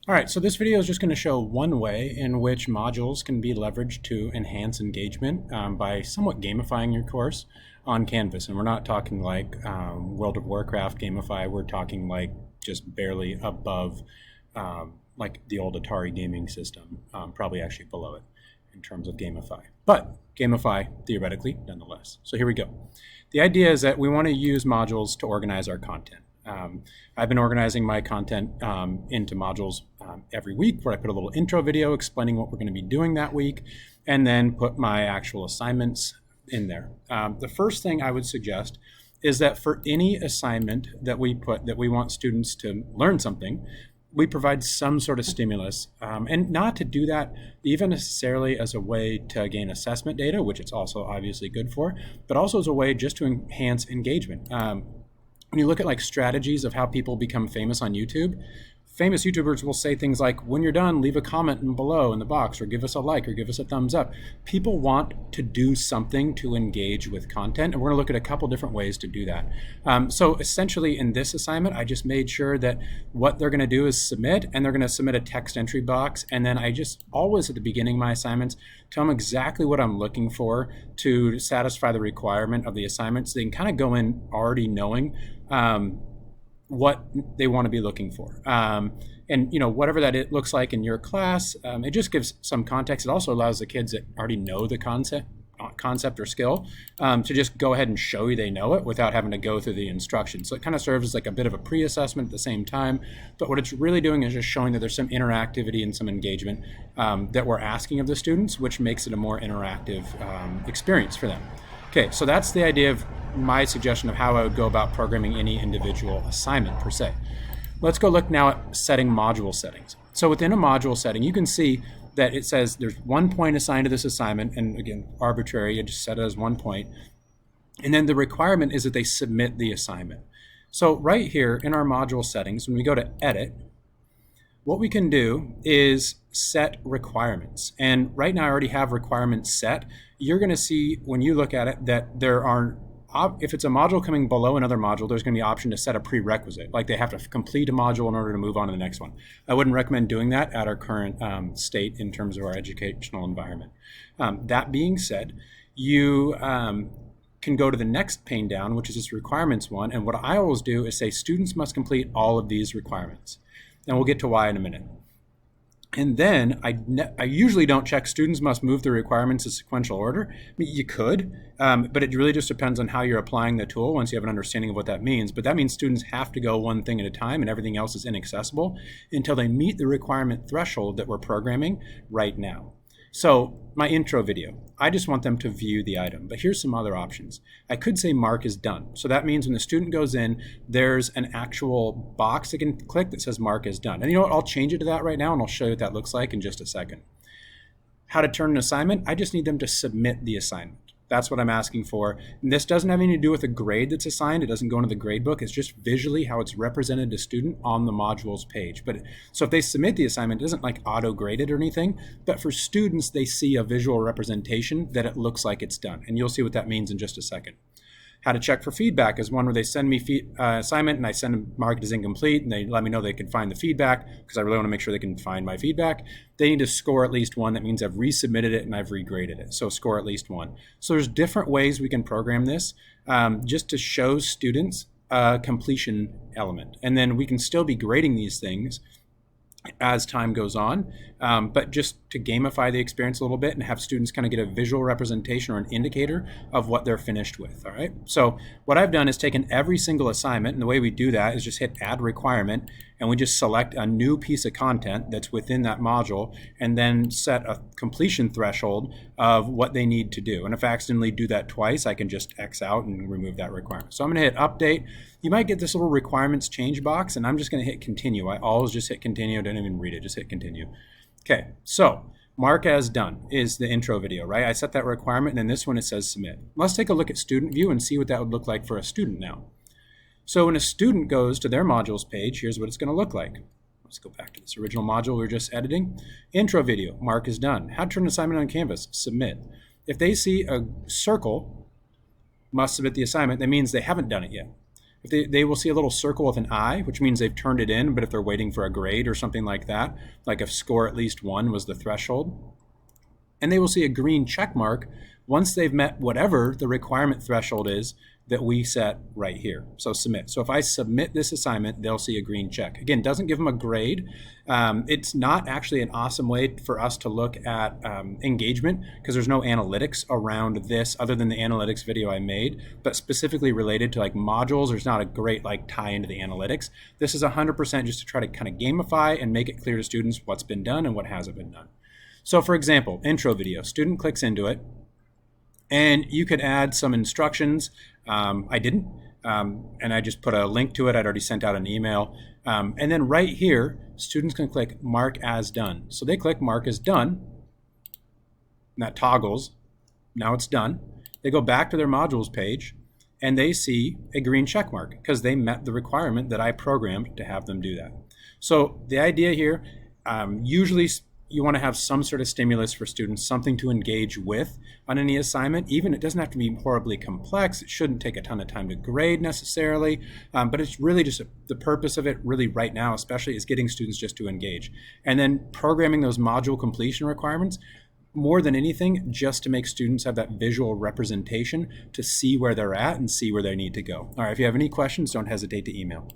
All right, so this video is just going to show one way in which modules can be leveraged to enhance engagement by somewhat gamifying your course on Canvas. And we're not talking like World of Warcraft gamify, we're talking like just barely above like the old Atari gaming system, probably actually below it in terms of gamify. But gamify theoretically nonetheless. So here we go. The idea is that we want to use modules to organize our content. I've been organizing my content into modules every week where I put a little intro video explaining what we're going to be doing that week and then put my actual assignments in there. The first thing I would suggest is that for any assignment that we put that we want students to learn something, we provide some sort of stimulus, and not to do that even necessarily as a way to gain assessment data, which it's also obviously good for, but also as a way just to enhance engagement. When you look at like strategies of how people become famous on YouTube, famous YouTubers will say things like, when you're done, leave a comment below in the box, or give us a like, or give us a thumbs up. People want to do something to engage with content, and we're gonna look at a couple different ways to do that. So essentially in this assignment, I just made sure that what they're gonna do is submit, and they're gonna submit a text entry box, and then I just always at the beginning of my assignments, tell them exactly what I'm looking for to satisfy the requirement of the assignment, so they can kind of go in already knowing what they want to be looking for. And whatever that it looks like in your class, it just gives some context. It also allows the kids that already know the concept or skill to just go ahead and show you they know it without having to go through the instructions. So it kind of serves as like a bit of a pre-assessment at the same time, but what it's really doing is just showing that there's some interactivity and some engagement that we're asking of the students, which makes it a more interactive experience for them. Okay, so that's the idea of my suggestion of how I would go about programming any individual assignment per se. Let's go look now at setting module settings. So within a module setting, you can see that it says there's 1 point assigned to this assignment, and again, arbitrary, you just set it as 1 point. And then the requirement is that they submit the assignment. So right here in our module settings, when we go to edit, what we can do is set requirements. And right now I already have requirements set. You're going to see when you look at it that there are, if it's a module coming below another module, there's going to be an option to set a prerequisite, like they have to complete a module in order to move on to the next one. I wouldn't recommend doing that at our current state in terms of our educational environment. That being said, you can go to the next pane down, which is this requirements one, and what I always do is say students must complete all of these requirements. And we'll get to why in a minute. And then I usually don't check students must move the requirements in sequential order. I mean, you could, but it really just depends on how you're applying the tool once you have an understanding of what that means. But that means students have to go one thing at a time and everything else is inaccessible until they meet the requirement threshold that we're programming right now. So my intro video, I just want them to view the item, but here's some other options. I could say mark is done. So that means when the student goes in, there's an actual box they can click that says mark is done. And you know what, I'll change it to that right now and I'll show you what that looks like in just a second. How to turn an assignment, I just need them to submit the assignment. That's what I'm asking for. And this doesn't have anything to do with the grade that's assigned. It doesn't go into the grade book. It's just visually how it's represented to student on the modules page. But so if they submit the assignment, it doesn't like auto grade it or anything. But for students, they see a visual representation that it looks like it's done. And you'll see what that means in just a second. How to check for feedback is one where they send me assignment and I send them mark it as incomplete and they let me know they can find the feedback because I really want to make sure they can find my feedback. They need to score at least 1. That means I've resubmitted it and I've regraded it. So score at least 1. So there's different ways we can program this just to show students a completion element. And then we can still be grading these things as time goes on, but just to gamify the experience a little bit and have students kind of get a visual representation or an indicator of what they're finished with, all right? So what I've done is taken every single assignment, and the way we do that is just hit add requirement, and we just select a new piece of content that's within that module, and then set a completion threshold of what they need to do. And if I accidentally do that twice, I can just X out and remove that requirement. So I'm gonna hit update. You might get this little requirements change box, and I'm just gonna hit continue. I always just hit continue, I don't even read it, just hit continue. Okay, so mark as done is the intro video, right? I set that requirement, and then this one it says submit. Let's take a look at student view and see what that would look like for a student now. So when a student goes to their modules page, here's what it's going to look like. Let's go back to this original module we were just editing. Intro video, mark is done. How to turn an assignment on Canvas, submit. If they see a circle, must submit the assignment, that means they haven't done it yet. They will see a little circle with an I, which means they've turned it in, but if they're waiting for a grade or something like that, like if score at least 1 was the threshold. And they will see a green check mark once they've met whatever the requirement threshold is that we set right here. So submit. So if I submit this assignment, they'll see a green check. Again, doesn't give them a grade. It's not actually an awesome way for us to look at engagement because there's no analytics around this other than the analytics video I made, but specifically related to like modules, there's not a great like tie into the analytics. This is 100% just to try to kind of gamify and make it clear to students what's been done and what hasn't been done. So for example, intro video, student clicks into it, and you could add some instructions. I didn't, and I just put a link to it. I'd already sent out an email. And then right here, students can click mark as done. So they click mark as done, and that toggles. Now it's done. They go back to their modules page, and they see a green check mark because they met the requirement that I programmed to have them do that. So the idea here, usually you want to have some sort of stimulus for students, something to engage with on any assignment. Even it doesn't have to be horribly complex. It shouldn't take a ton of time to grade necessarily, but it's really just the purpose of it really right now, especially is getting students just to engage. And then programming those module completion requirements, more than anything, just to make students have that visual representation to see where they're at and see where they need to go. All right, if you have any questions, don't hesitate to email.